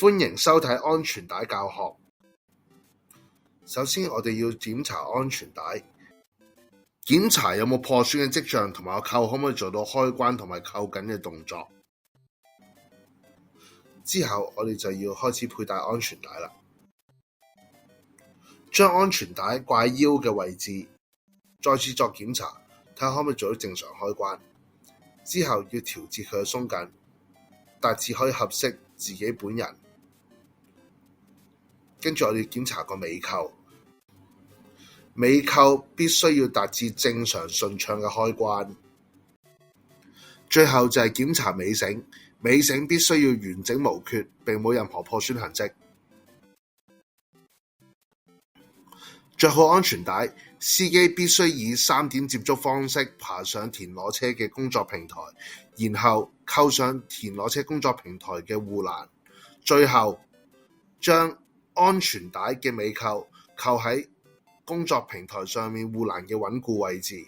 歡迎收睇安全帶教學。首先我哋要檢查安全帶，檢查有冇破損嘅跡象，同埋個扣可唔可以做到開關同埋扣緊嘅動作。之後我哋就要開始佩戴安全帶啦。將安全帶掛腰嘅位置再次作檢查，睇下可唔可以做到正常開關。之後要調節佢嘅鬆緊，達至可以合適自己本人。跟住我哋檢查個尾扣，尾扣必須要達至正常順暢嘅開關。最後就係檢查尾繩，尾繩必須要完整無缺，並冇任何破損痕跡。着好安全帶，司機必須以3點接觸方式爬上田螺車嘅工作平台，然後扣上田螺車工作平台嘅護欄，最後將安全帶嘅尾扣扣喺工作平台上面護欄嘅穩固位置。